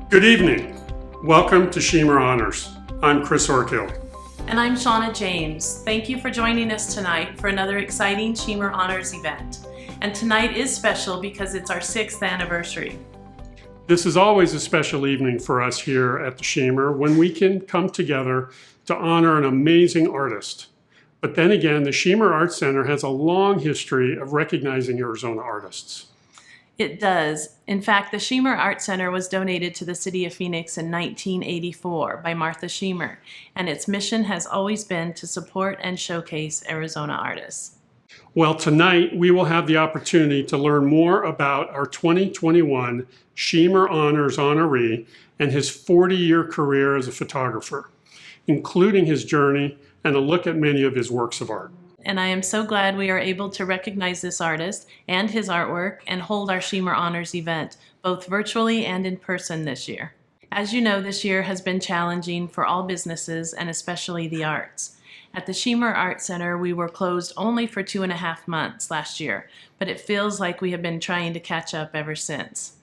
Good evening. Welcome to Shemer Honors. I'm Chris Orkill. And I'm Shauna James. Thank you for joining us tonight for another exciting Shemer Honors event. And tonight is special because it's our 6th anniversary. This is always a special evening for us here at the Shemer when we can come together to honor an amazing artist. But then again, the Shemer Art Center has a long history of recognizing Arizona artists. It does. In fact, the Shemer Art Center was donated to the city of Phoenix in 1984 by Martha Shemer, and its mission has always been to support and showcase Arizona artists. Well, tonight we will have the opportunity to learn more about our 2021 Shemer Honors honoree and his 40-year career as a photographer, including his journey and a look at many of his works of art. And I am so glad we are able to recognize this artist and his artwork and hold our Shemer Honors event, both virtually and in person this year. As you know, this year has been challenging for all businesses and especially the arts. At the Shemer Art Center, we were closed only for 2.5 months last year, but it feels like we have been trying to catch up ever since.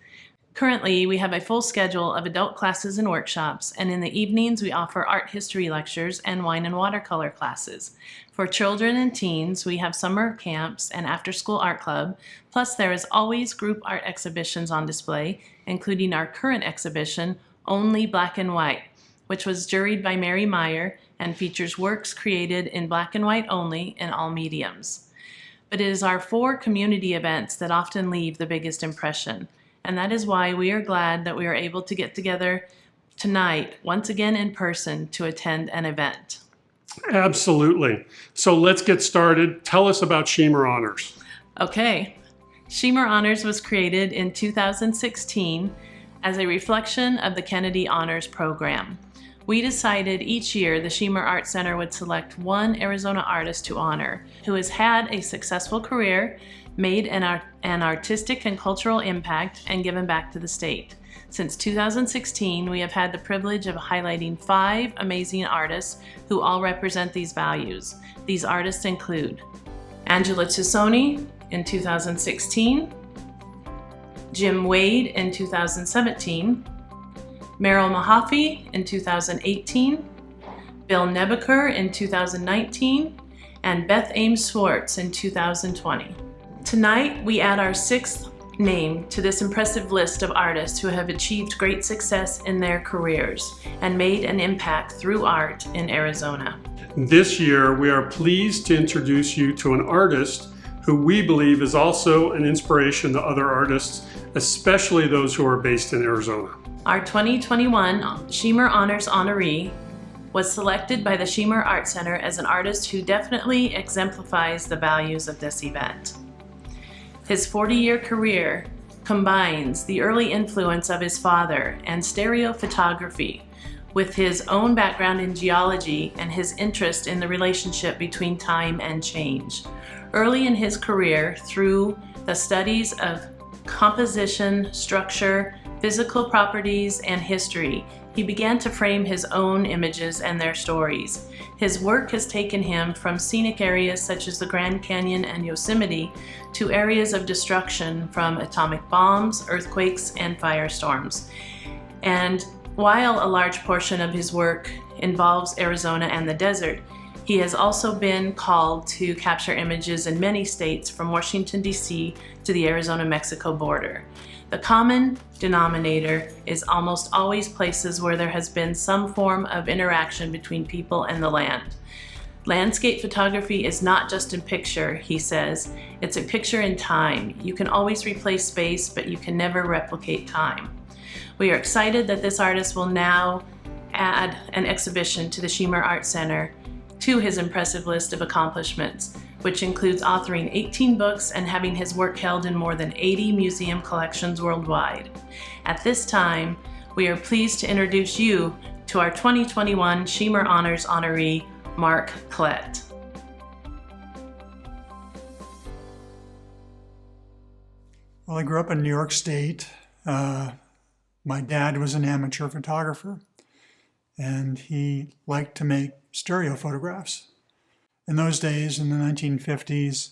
Currently, we have a full schedule of adult classes and workshops, and in the evenings we offer art history lectures and wine and watercolor classes. For children and teens, we have summer camps and after-school art club, plus there is always group art exhibitions on display, including our current exhibition, Only Black and White, which was juried by Mary Meyer and features works created in black and white only in all mediums. But it is our 4 community events that often leave the biggest impression. And that is why we are glad that we are able to get together tonight, once again in person, to attend an event. Absolutely. So let's get started. Tell us about Shemer Honors. Okay. Shemer Honors was created in 2016 as a reflection of the Kennedy Honors Program. We decided each year the Shemer Art Center would select one Arizona artist to honor who has had a successful career, made an artistic and cultural impact, and given back to the state. Since 2016, we have had the privilege of highlighting 5 amazing artists who all represent these values. These artists include Angela Tusoni in 2016, Jim Wade in 2017, Meryl Mahaffey in 2018, Bill Nebaker in 2019, and Beth Ames Swartz in 2020. Tonight, we add our 6th name to this impressive list of artists who have achieved great success in their careers and made an impact through art in Arizona. This year, we are pleased to introduce you to an artist who we believe is also an inspiration to other artists, especially those who are based in Arizona. Our 2021 Shemer Honors honoree was selected by the Shemer Art Center as an artist who definitely exemplifies the values of this event. His 40-year career combines the early influence of his father and stereo photography with his own background in geology and his interest in the relationship between time and change. Early in his career, through the studies of composition, structure, physical properties, and history, he began to frame his own images and their stories. His work has taken him from scenic areas such as the Grand Canyon and Yosemite to areas of destruction from atomic bombs, earthquakes, and firestorms. And while a large portion of his work involves Arizona and the desert, he has also been called to capture images in many states from Washington, D.C. to the Arizona-Mexico border. The common denominator is almost always places where there has been some form of interaction between people and the land. Landscape photography is not just a picture, he says. It's a picture in time. You can always replace space, but you can never replicate time. We are excited that this artist will now add an exhibition to the Shemer Art Center to his impressive list of accomplishments, which includes authoring 18 books and having his work held in more than 80 museum collections worldwide. At this time, we are pleased to introduce you to our 2021 Shemer Honors honoree, Mark Klett. Well, I grew up in New York State. My dad was an amateur photographer, and he liked to make stereo photographs. In those days, in the 1950s,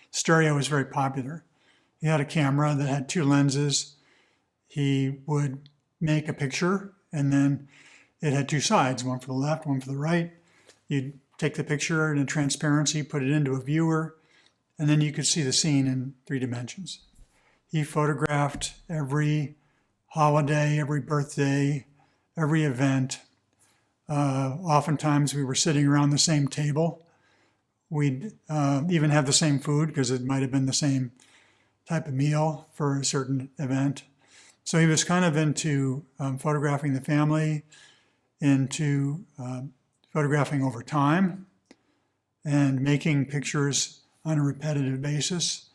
stereo was very popular. He had a camera that had 2 lenses. He would make a picture, and then it had two sides, one for the left, one for the right. You'd take the picture in a transparency, put it into a viewer, and then you could see the scene in 3 dimensions. He photographed every holiday, every birthday, every event. Oftentimes we were sitting around the same table. We'd even have the same food because it might have been the same type of meal for a certain event. So he was kind of into photographing the family, into photographing over time, and making pictures on a repetitive basis.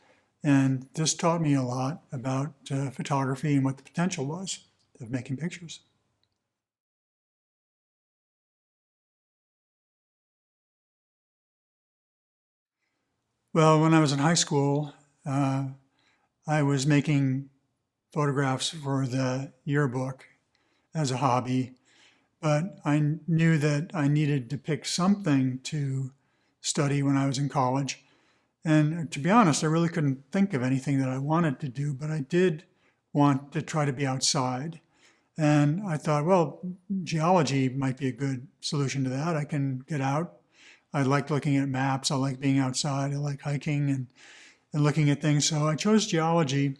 And this taught me a lot about photography and what the potential was of making pictures. Well, when I was in high school, I was making photographs for the yearbook as a hobby, but I knew that I needed to pick something to study when I was in college. And to be honest, I really couldn't think of anything that I wanted to do, but I did want to try to be outside. And I thought, well, geology might be a good solution to that. I can get out. I like looking at maps. I like being outside. I like hiking and looking at things. So I chose geology.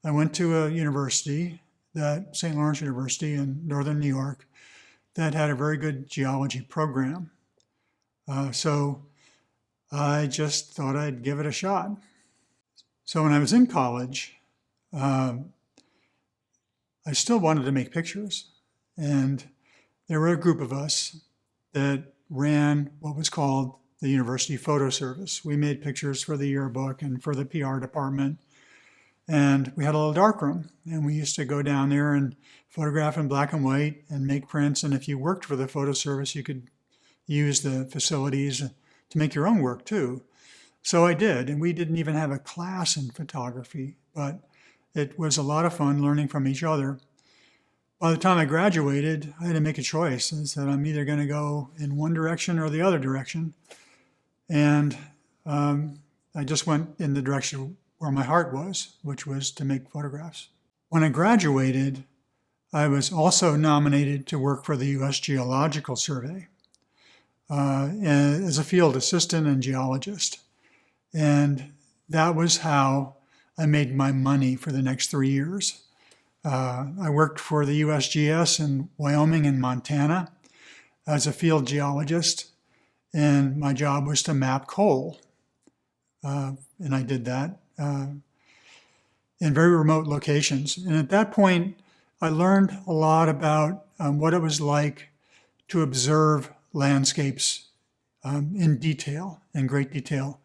I went to a university, that St. Lawrence University in northern New York, that had a very good geology program. So I just thought I'd give it a shot. So when I was in college, I still wanted to make pictures. And there were a group of us that ran what was called the University Photo Service. We made pictures for the yearbook and for the PR department. And we had a little darkroom, and we used to go down there and photograph in black and white and make prints. And if you worked for the photo service, you could use the facilities to make your own work too. So I did, and we didn't even have a class in photography, but it was a lot of fun learning from each other. By the time I graduated, I had to make a choice. I said, I'm either going to go in one direction or the other direction. And I just went in the direction where my heart was, which was to make photographs. When I graduated, I was also nominated to work for the U.S. Geological Survey as a field assistant and geologist. And that was how I made my money for the next 3 years. I worked for the USGS in Wyoming and Montana as a field geologist, and my job was to map coal. And I did that in very remote locations. And at that point, I learned a lot about what it was like to observe landscapes in detail, in great detail.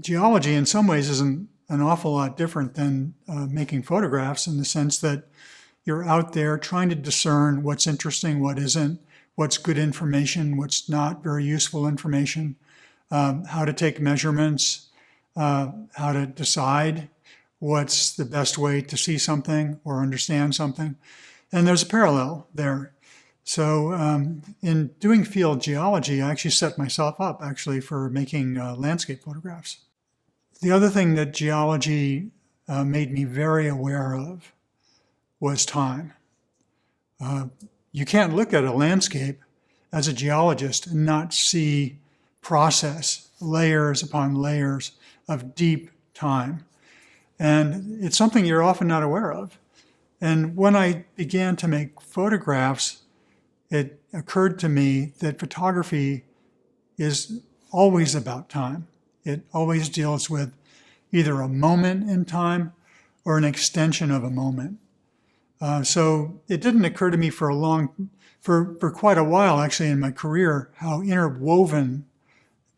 Geology in some ways isn't an awful lot different than making photographs, in the sense that you're out there trying to discern what's interesting, what isn't, what's good information, what's not very useful information, how to take measurements, how to decide what's the best way to see something or understand something. And there's a parallel there. So in doing field geology, I actually set myself up actually for making landscape photographs. The other thing that geology made me very aware of was time. You can't look at a landscape as a geologist and not see process, layers upon layers of deep time. And it's something you're often not aware of. And when I began to make photographs, it occurred to me that photography is always about time. It always deals with either a moment in time or an extension of a moment. So it didn't occur to me for quite a while, actually, in my career, how interwoven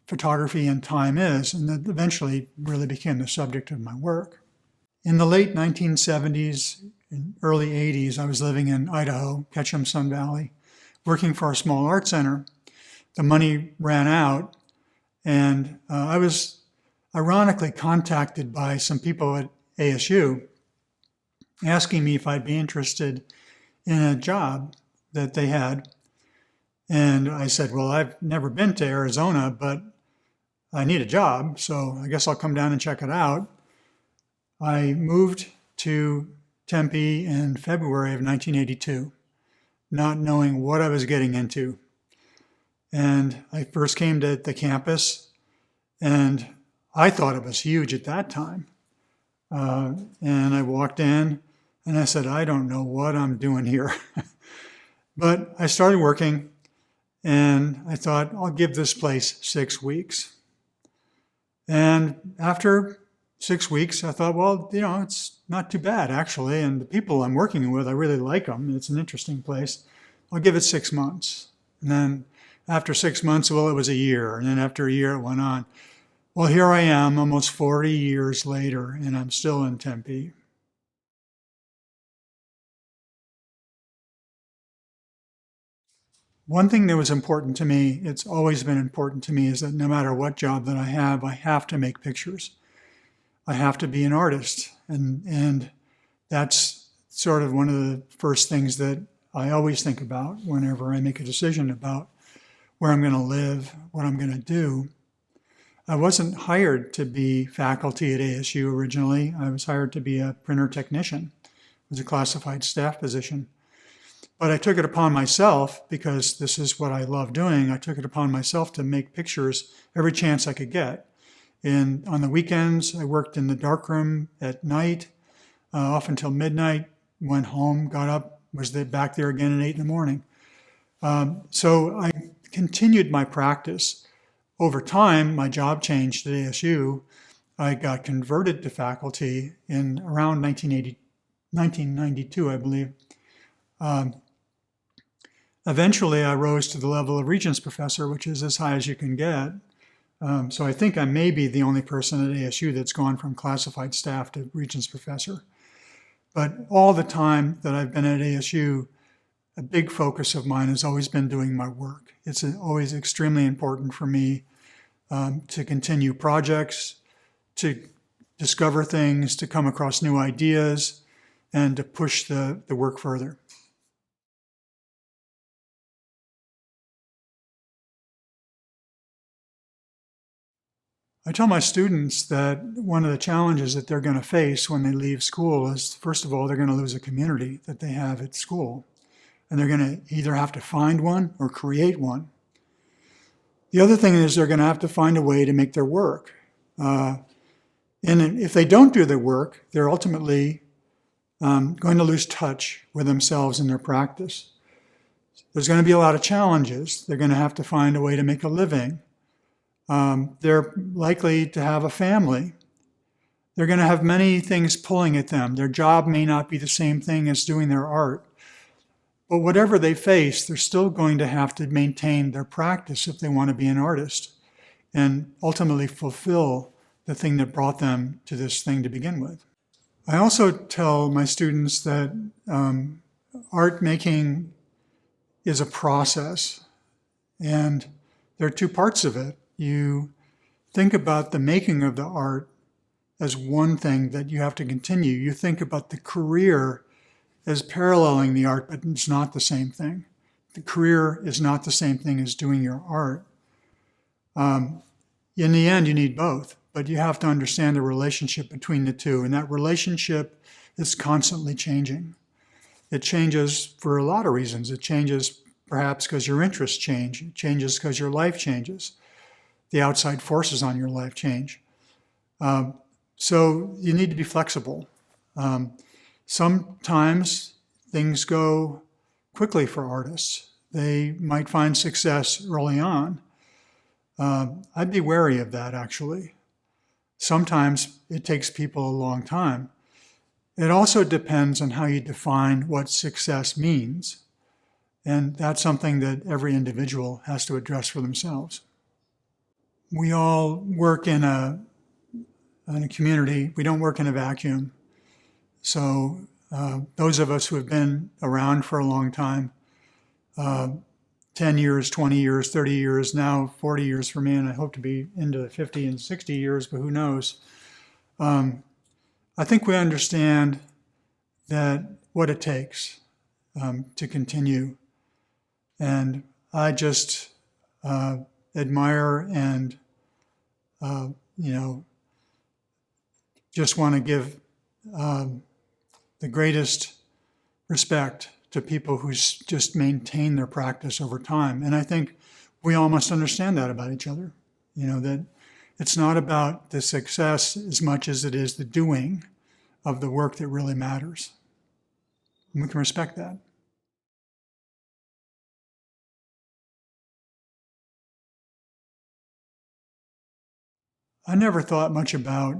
photography and time is, and that eventually really became the subject of my work. In the late 1970s and early 80s, I was living in Idaho, Ketchum Sun Valley, working for a small art center. The money ran out, and I was ironically contacted by some people at ASU asking me if I'd be interested in a job that they had. And I said, well, I've never been to Arizona, but I need a job, so I guess I'll come down and check it out. I moved to Tempe in February of 1982, not knowing what I was getting into. And I first came to the campus, and I thought it was huge at that time. And I walked in, and I said, I don't know what I'm doing here. But I started working, and I thought, I'll give this place 6 weeks. And after 6 weeks, I thought, well, it's not too bad, actually. And the people I'm working with, I really like them. It's an interesting place. I'll give it 6 months. And then after 6 months, well, it was a year. And then after a year, it went on. Well, here I am almost 40 years later, and I'm still in Tempe. One thing that was important to me, it's always been important to me, is that no matter what job that I have to make pictures. I have to be an artist. And that's sort of one of the first things that I always think about whenever I make a decision about where I'm going to live, what I'm going to do. I wasn't hired to be faculty at ASU originally. I was hired to be a printer technician. It was a classified staff position. But I took it upon myself, because this is what I love doing, I took it upon myself to make pictures every chance I could get. And on the weekends, I worked in the darkroom at night, off until midnight, went home, got up, was back there again at 8 in the morning. So I continued my practice. Over time, my job changed at ASU. I got converted to faculty in around 1992, I believe. Eventually, I rose to the level of Regents Professor, which is as high as you can get. So I think I may be the only person at ASU that's gone from classified staff to Regents Professor. But all the time that I've been at ASU, a big focus of mine has always been doing my work. It's always extremely important for me to continue projects, to discover things, to come across new ideas, and to push the work further. I tell my students that one of the challenges that they're going to face when they leave school is, first of all, they're going to lose a community that they have at school. And they're going to either have to find one or create one. The other thing is they're going to have to find a way to make their work. And if they don't do their work, they're ultimately going to lose touch with themselves and their practice. There's going to be a lot of challenges. They're going to have to find a way to make a living. They're likely to have a family. They're going to have many things pulling at them. Their job may not be the same thing as doing their art. But whatever they face, they're still going to have to maintain their practice if they want to be an artist and ultimately fulfill the thing that brought them to this thing to begin with. I also tell my students that art making is a process, and there are two parts of it. You think about the making of the art as one thing that you have to continue. You think about the career as paralleling the art, but it's not the same thing. The career is not the same thing as doing your art. In the end, you need both, but you have to understand the relationship between the two, and that relationship is constantly changing. It changes for a lot of reasons. It changes perhaps because your interests change. It changes because your life changes. The outside forces on your life change. So you need to be flexible. Sometimes things go quickly for artists. They might find success early on. I'd be wary of that, actually. Sometimes it takes people a long time. It also depends on how you define what success means. And that's something that every individual has to address for themselves. We all work in a community. We don't work in a vacuum. So those of us who have been around for a long time, 10 years, 20 years, 30 years, now 40 years for me, and I hope to be into the 50 and 60 years, but who knows. I think we understand that what it takes to continue. And I just admire and, just want to give the the greatest respect to people who just maintain their practice over time. And I think we all must understand that about each other, that it's not about the success as much as it is the doing of the work that really matters. And we can respect that. I never thought much about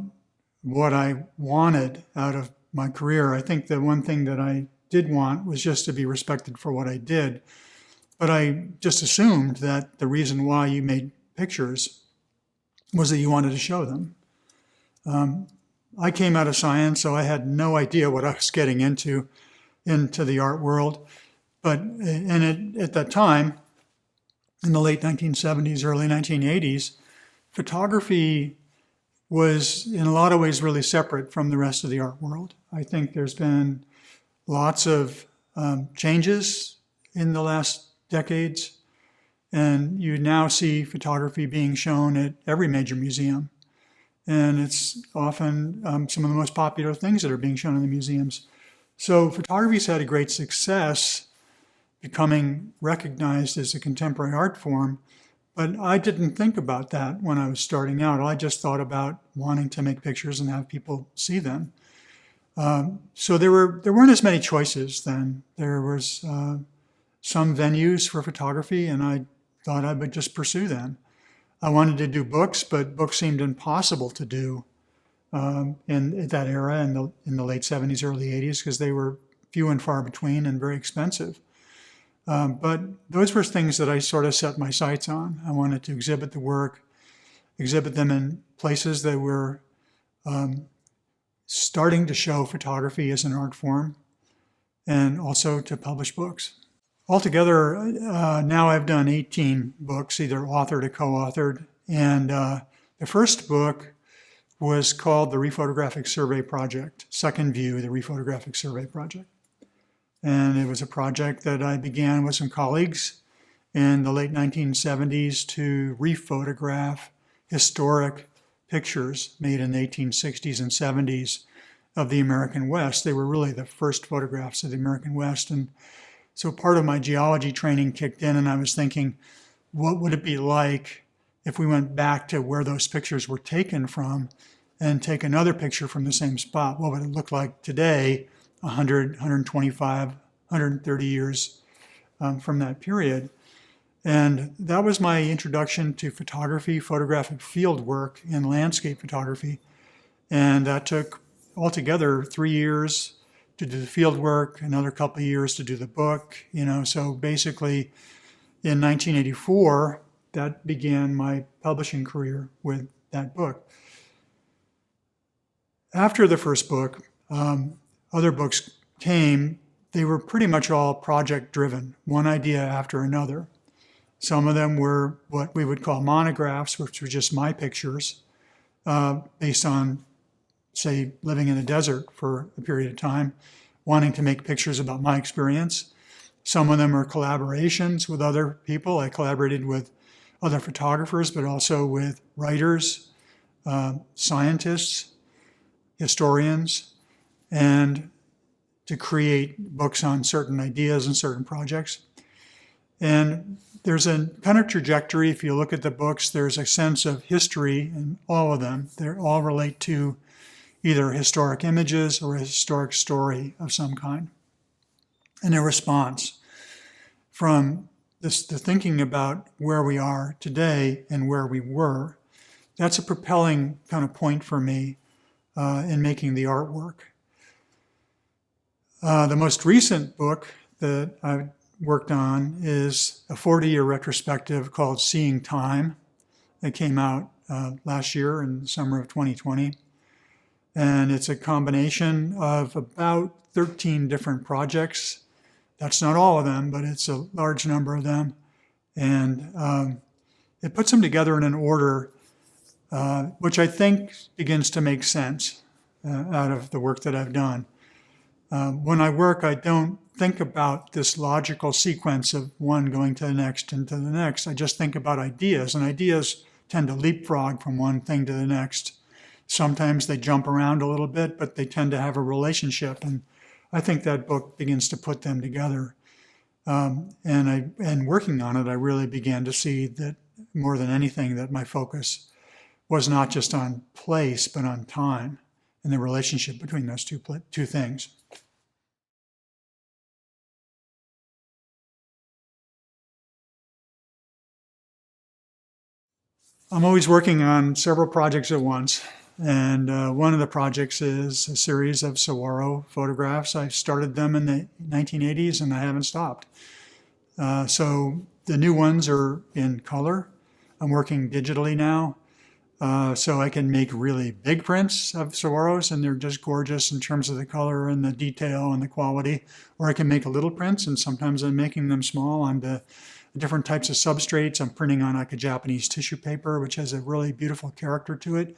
what I wanted out of my career. I think the one thing that I did want was just to be respected for what I did. But I just assumed that the reason why you made pictures was that you wanted to show them. I came out of science, so I had no idea what I was getting into the art world. But at that time, in the late 1970s, early 1980s, photography was in a lot of ways really separate from the rest of the art world. I think there's been lots of changes in the last decades, and you now see photography being shown at every major museum. And it's often some of the most popular things that are being shown in the museums. So photography's had a great success becoming recognized as a contemporary art form, but I didn't think about that when I was starting out. I just thought about wanting to make pictures and have people see them. So there weren't as many choices then. There was some venues for photography, and I thought I would just pursue them. I wanted to do books, but books seemed impossible to do in that era, in the late 70s, early 80s, because they were few and far between and very expensive. But those were things that I sort of set my sights on. I wanted to exhibit the work, exhibit them in places that were starting to show photography as an art form, and also to publish books. Altogether, now I've done 18 books, either authored or co-authored. And the first book was called The Rephotographic Survey Project, Second View, The Rephotographic Survey Project. And it was a project that I began with some colleagues in the late 1970s to rephotograph historic pictures made in the 1860s and 70s of the American West. They were really the first photographs of the American West. And so part of my geology training kicked in, and I was thinking, what would it be like if we went back to where those pictures were taken from and take another picture from the same spot? What would it look like today, 100, 125, 130 years from that period? And that was my introduction to photography, photographic field work in landscape photography. And that took altogether 3 years to do the field work, another couple of years to do the book, So basically in 1984, that began my publishing career with that book. After the first book, other books came. They were pretty much all project driven, one idea after another. Some of them were what we would call monographs, which were just my pictures, based on, say, living in the desert for a period of time, wanting to make pictures about my experience. Some of them are collaborations with other people. I collaborated with other photographers, but also with writers, scientists, historians, and to create books on certain ideas and certain projects. And there's a kind of trajectory. If you look at the books, there's a sense of history in all of them. They all relate to either historic images or a historic story of some kind. And a response from the thinking about where we are today and where we were. That's a propelling kind of point for me in making the artwork. The most recent book that I've worked on is a 40-year retrospective called Seeing Time. It came out last year in the summer of 2020. And it's a combination of about 13 different projects. That's not all of them, but it's a large number of them. And it puts them together in an order which I think begins to make sense out of the work that I've done. When I work, I don't think about this logical sequence of one going to the next and to the next. I just think about ideas, and ideas tend to leapfrog from one thing to the next. Sometimes they jump around a little bit, but they tend to have a relationship. And I think that book begins to put them together. And working on it, I really began to see that more than anything, that my focus was not just on place, but on time and the relationship between those two things. I'm always working on several projects at once. And one of the projects is a series of saguaro photographs. I started them in the 1980s and I haven't stopped. So the new ones are in color. I'm working digitally now. So I can make really big prints of saguaros and they're just gorgeous in terms of the color and the detail and the quality. Or I can make little prints, and sometimes I'm making them small on the different types of substrates. I'm printing on like a Japanese tissue paper, which has a really beautiful character to it.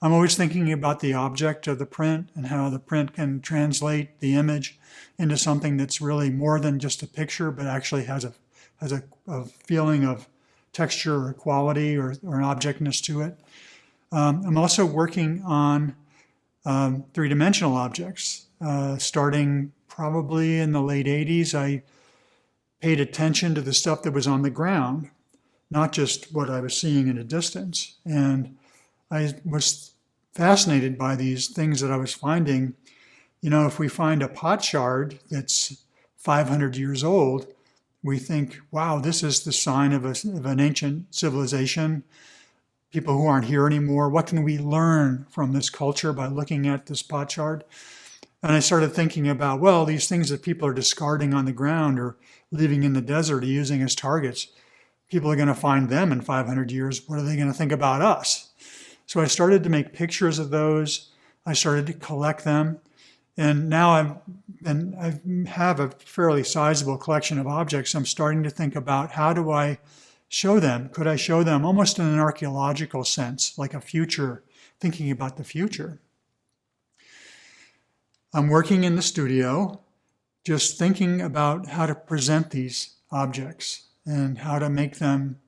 I'm always thinking about the object of the print and how the print can translate the image into something that's really more than just a picture, but actually has a feeling of texture or quality or an objectness to it. I'm also working on three-dimensional objects. Starting probably in the late 80s, I paid attention to the stuff that was on the ground, not just what I was seeing in a distance. And I was fascinated by these things that I was finding. You know, if we find a pot shard that's 500 years old, we think, wow, this is the sign of an ancient civilization, people who aren't here anymore. What can we learn from this culture by looking at this pot shard? And I started thinking about, well, these things that people are discarding on the ground or leaving in the desert or using as targets, people are going to find them in 500 years. What are they going to think about us? So I started to make pictures of those. I started to collect them. And now I have a fairly sizable collection of objects. I'm starting to think about, how do I show them? Could I show them almost in an archaeological sense, like a future, thinking about the future? I'm working in the studio, just thinking about how to present these objects and how to make them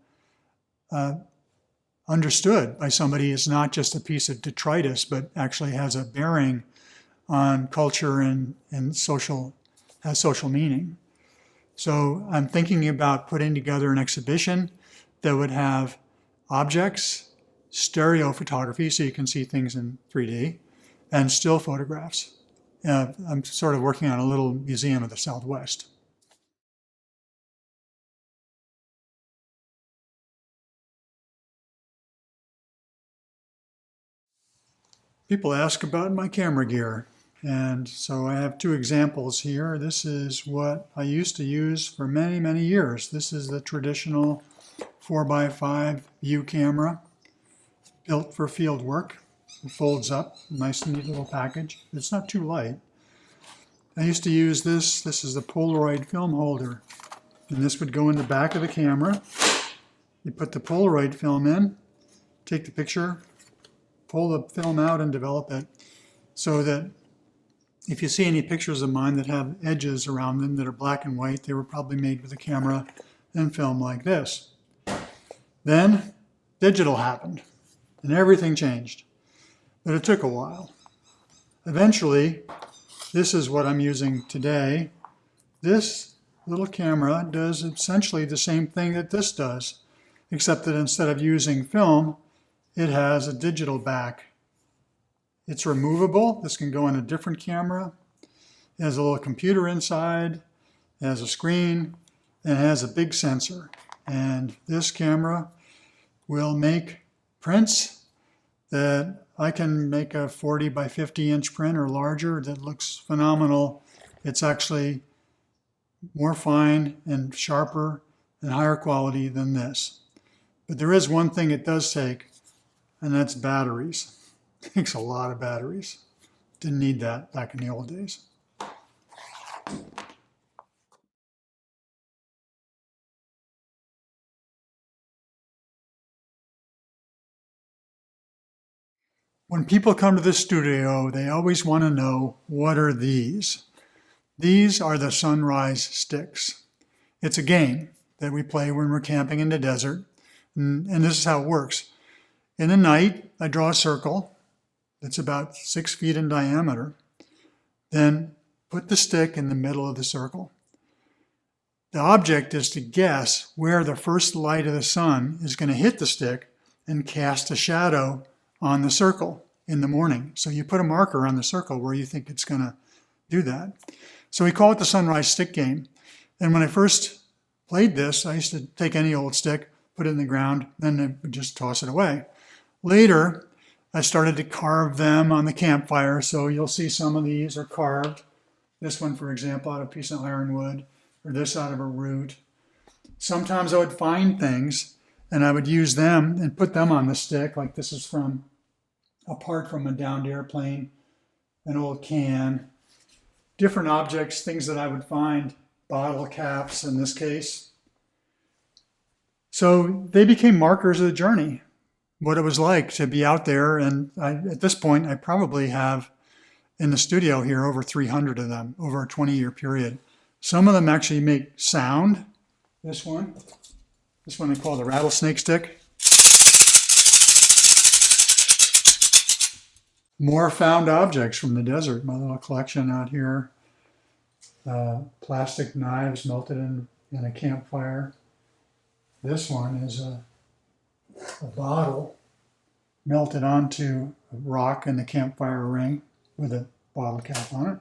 understood by somebody as not just a piece of detritus, but actually has a bearing on culture and has social meaning. So I'm thinking about putting together an exhibition that would have objects, stereo photography, so you can see things in 3D, and still photographs. I'm sort of working on a little museum of the Southwest. People ask about my camera gear. And so I have two examples here. This is what I used to use for many, many years. This is the traditional 4x5 view camera built for field work. It folds up, nice neat little package. It's not too light. I used to use this. This is the Polaroid film holder. And this would go in the back of the camera. You put the Polaroid film in, take the picture, pull the film out and develop it so that if you see any pictures of mine that have edges around them that are black and white, they were probably made with a camera and film like this. Then digital happened and everything changed, but it took a while. Eventually, this is what I'm using today. This little camera does essentially the same thing that this does, except that instead of using film, it has a digital back. It's removable. This can go in a different camera. It has a little computer inside. It has a screen, and it has a big sensor. And this camera will make prints that I can make a 40 by 50 inch print or larger that looks phenomenal. It's actually more fine and sharper and higher quality than this. But there is one thing it does take, and that's batteries. It takes a lot of batteries. Didn't need that back in the old days. When people come to the studio, they always want to know, what are these? These are the sunrise sticks. It's a game that we play when we're camping in the desert, and this is how it works. In the night, I draw a circle that's about 6 feet in diameter. Then put the stick in the middle of the circle. The object is to guess where the first light of the sun is going to hit the stick and cast a shadow on the circle in the morning. So you put a marker on the circle where you think it's going to do that. So we call it the sunrise stick game. And when I first played this, I used to take any old stick, put it in the ground, then I would just toss it away. Later, I started to carve them on the campfire. So you'll see some of these are carved. This one, for example, out of a piece of ironwood, or this out of a root. Sometimes I would find things and I would use them and put them on the stick, like this is from a part from a downed airplane, an old can, different objects, things that I would find, bottle caps in this case. So they became markers of the journey, what it was like to be out there. And at this point, I probably have in the studio here over 300 of them over a 20-year period. Some of them actually make sound. This one I call the rattlesnake stick. More found objects from the desert. My little collection out here. Plastic knives melted in a campfire. This one is a bottle melted onto a rock in the campfire ring with a bottle cap on it.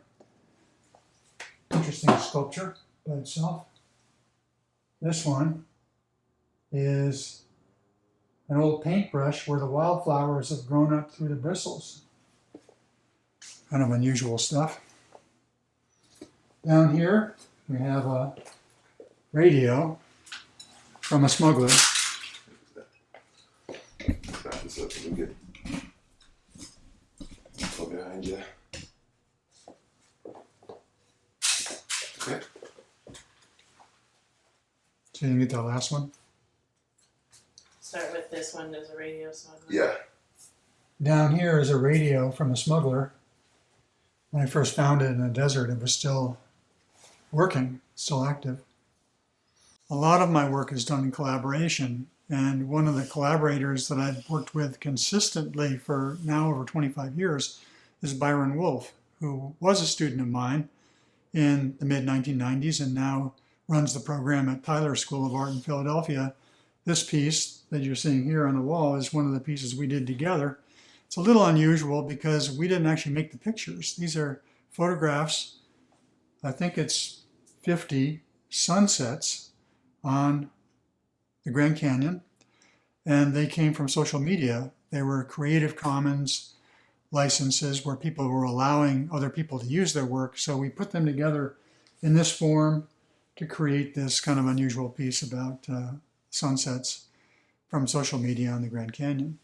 Interesting sculpture by itself. This one is an old paintbrush where the wildflowers have grown up through the bristles. Kind of unusual stuff. Down here, we have a radio from a smuggler. Back this up so we get go behind you. Okay. So you can get that last one. Start with this one as a radio song. Yeah. Down here is a radio from a smuggler. When I first found it in the desert, it was still working, still active. A lot of my work is done in collaboration, and one of the collaborators that I've worked with consistently for now over 25 years is Byron Wolf, who was a student of mine in the mid-1990s and now runs the program at Tyler School of Art in Philadelphia. This piece that you're seeing here on the wall is one of the pieces we did together. It's a little unusual because we didn't actually make the pictures. These are photographs, I think it's 50 sunsets on the Grand Canyon, and they came from social media. They were Creative Commons licenses where people were allowing other people to use their work. So we put them together in this form to create this kind of unusual piece about sunsets from social media on the Grand Canyon.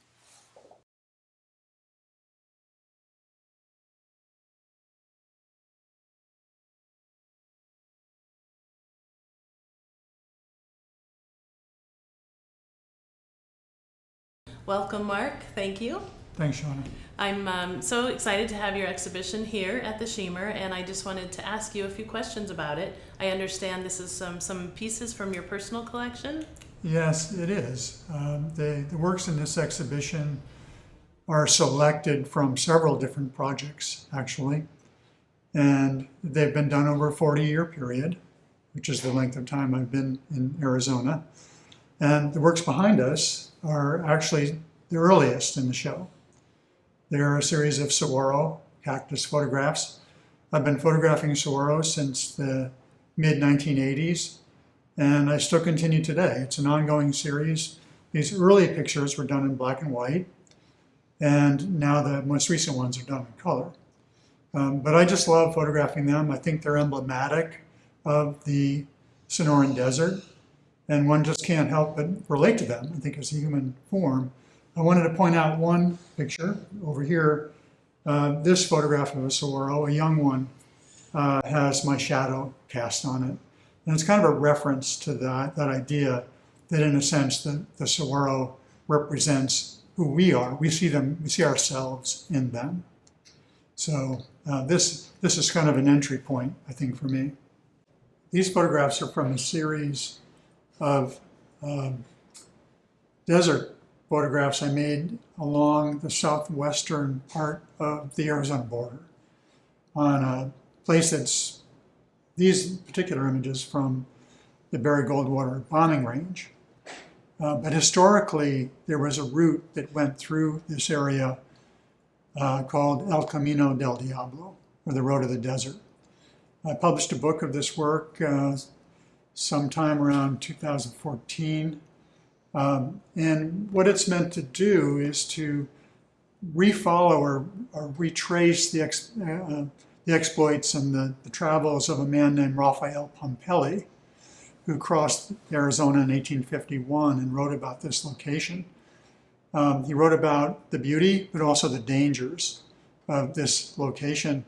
Welcome, Mark. Thank you. Thanks, Shauna. I'm so excited to have your exhibition here at the Shemer, and I just wanted to ask you a few questions about it. I understand this is some pieces from your personal collection? Yes, it is. The works in this exhibition are selected from several different projects, actually, and they've been done over a 40-year period, which is the length of time I've been in Arizona. And the works behind us are actually the earliest in the show. They're a series of saguaro cactus photographs. I've been photographing saguaro since the mid-1980s, and I still continue today. It's an ongoing series. These early pictures were done in black and white, and now the most recent ones are done in color. But I just love photographing them. I think they're emblematic of the Sonoran Desert, and one just can't help but relate to them, I think, as a human form. I wanted to point out one picture over here. This photograph of a saguaro, a young one, has my shadow cast on it. And it's kind of a reference to that idea that, in a sense, the saguaro represents who we are. We see them, we see ourselves in them. So this is kind of an entry point, I think, for me. These photographs are from a series of desert photographs I made along the southwestern part of the Arizona border on place that's these particular images from the Barry Goldwater bombing range. But historically, there was a route that went through this area called El Camino del Diablo, or the Road of the Desert. I published a book of this work sometime around 2014. And what it's meant to do is to refollow or retrace the exploits and the travels of a man named Raphael Pompelli, who crossed Arizona in 1851 and wrote about this location. He wrote about the beauty, but also the dangers of this location.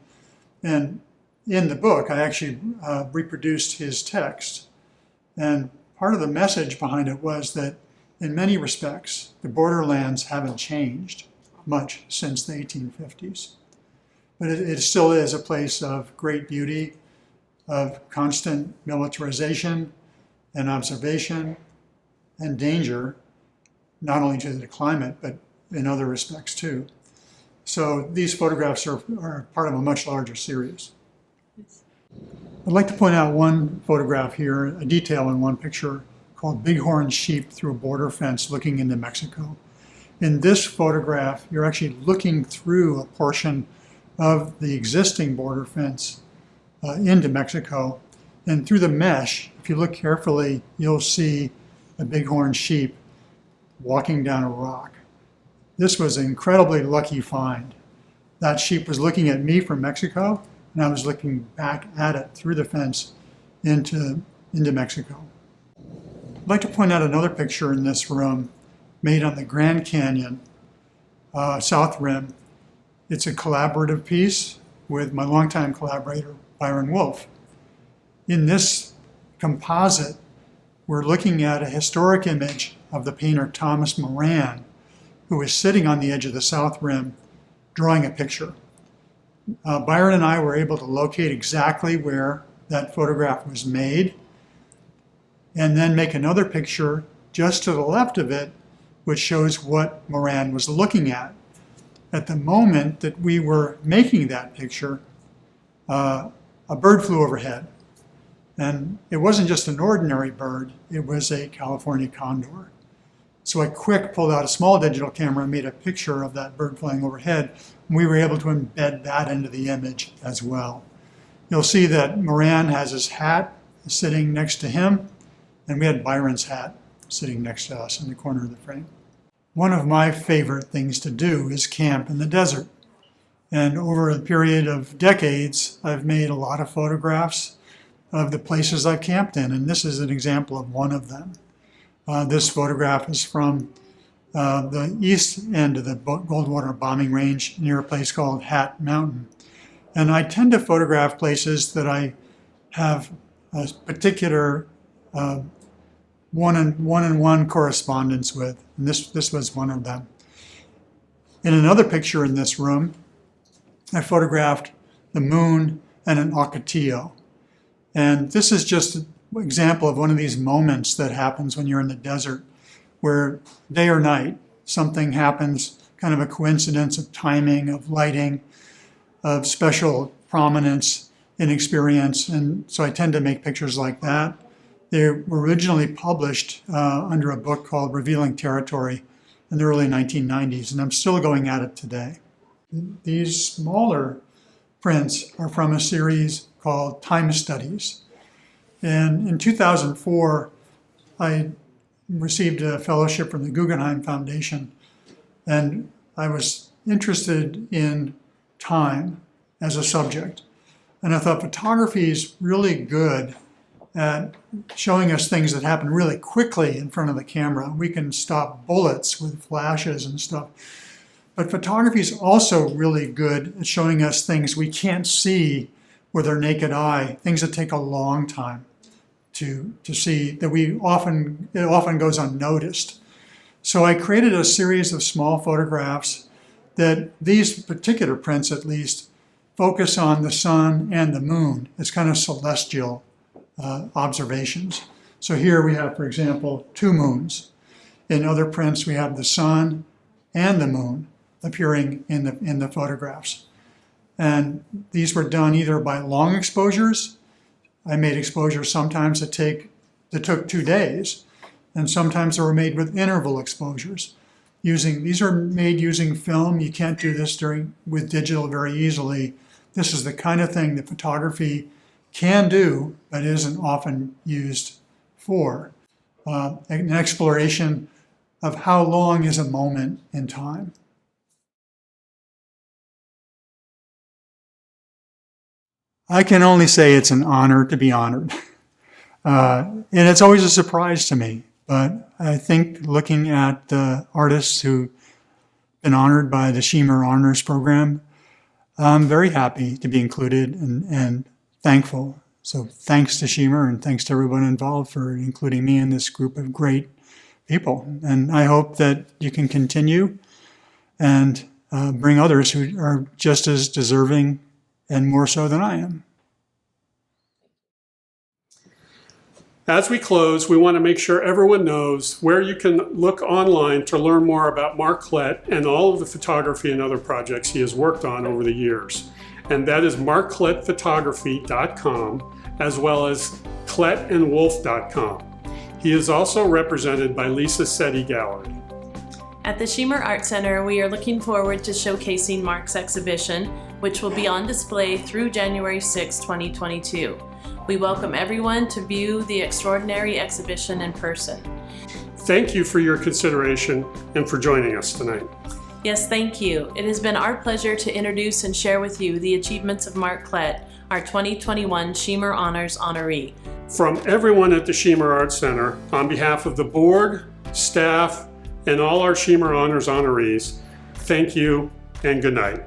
And in the book, I actually reproduced his text. And part of the message behind it was that in many respects, the borderlands haven't changed much since the 1850s. But it still is a place of great beauty, of constant militarization and observation and danger, not only to the climate, but in other respects too. So these photographs are part of a much larger series. I'd like to point out one photograph here, a detail in one picture called Bighorn Sheep Through a Border Fence Looking into Mexico. In this photograph, you're actually looking through a portion of the existing border fence into Mexico. And through the mesh, if you look carefully, you'll see a bighorn sheep walking down a rock. This was an incredibly lucky find. That sheep was looking at me from Mexico, and I was looking back at it through the fence into Mexico. I'd like to point out another picture in this room made on the Grand Canyon South Rim. It's a collaborative piece with my longtime collaborator, Byron Wolfe. In this composite, we're looking at a historic image of the painter Thomas Moran, who is sitting on the edge of the South Rim drawing a picture. Byron and I were able to locate exactly where that photograph was made, and then make another picture just to the left of it, which shows what Moran was looking at. At the moment that we were making that picture, a bird flew overhead. And it wasn't just an ordinary bird, it was a California condor. So I quick pulled out a small digital camera and made a picture of that bird flying overhead. And we were able to embed that into the image as well. You'll see that Moran has his hat sitting next to him, and we had Byron's hat sitting next to us in the corner of the frame. One of my favorite things to do is camp in the desert. And over a period of decades, I've made a lot of photographs of the places I've camped in, and this is an example of one of them. This photograph is from the east end of the Goldwater bombing range near a place called Hat Mountain. And I tend to photograph places that I have a particular one-on-one correspondence with, and this was one of them. In another picture in this room, I photographed the moon and an ocotillo. And this is just an example of one of these moments that happens when you're in the desert, where day or night, something happens, kind of a coincidence of timing, of lighting, of special prominence in experience. And so I tend to make pictures like that. They were originally published under a book called Revealing Territory in the early 1990s, and I'm still going at it today. These smaller prints are from a series called Time Studies. And in 2004, I received a fellowship from the Guggenheim Foundation, and I was interested in time as a subject. And I thought photography is really good at showing us things that happen really quickly in front of the camera. We can stop bullets with flashes and stuff. But photography is also really good at showing us things we can't see with our naked eye, things that take a long time to see, that it often goes unnoticed. So I created a series of small photographs that these particular prints, at least, focus on the sun and the moon as kind of celestial observations. So here we have, for example, two moons. In other prints, we have the sun and the moon appearing in the photographs. And these were done either by long exposures. I made exposures sometimes that took 2 days, and sometimes they were made with interval exposures. These are made using film. You can't do this with digital very easily. This is the kind of thing that photography can do, but isn't often used for. An exploration of how long is a moment in time. I can only say it's an honor to be honored. And it's always a surprise to me. But I think looking at the artists who've been honored by the Shemer Honors Program, I'm very happy to be included and thankful. So thanks to Shemer and thanks to everyone involved for including me in this group of great people. And I hope that you can continue and bring others who are just as deserving and more so than I am. As we close, we want to make sure everyone knows where you can look online to learn more about Mark Klett and all of the photography and other projects he has worked on over the years. And that is markklettphotography.com, as well as klettandwolf.com. He is also represented by Lisa Setti Gallery. At the Shemer Art Center, we are looking forward to showcasing Mark's exhibition, which will be on display through January 6, 2022. We welcome everyone to view the extraordinary exhibition in person. Thank you for your consideration and for joining us tonight. Yes, thank you. It has been our pleasure to introduce and share with you the achievements of Mark Klett, our 2021 Shemer Honors honoree. From everyone at the Shemer Art Center, on behalf of the board, staff, and all our Shemer Honors honorees, thank you and good night.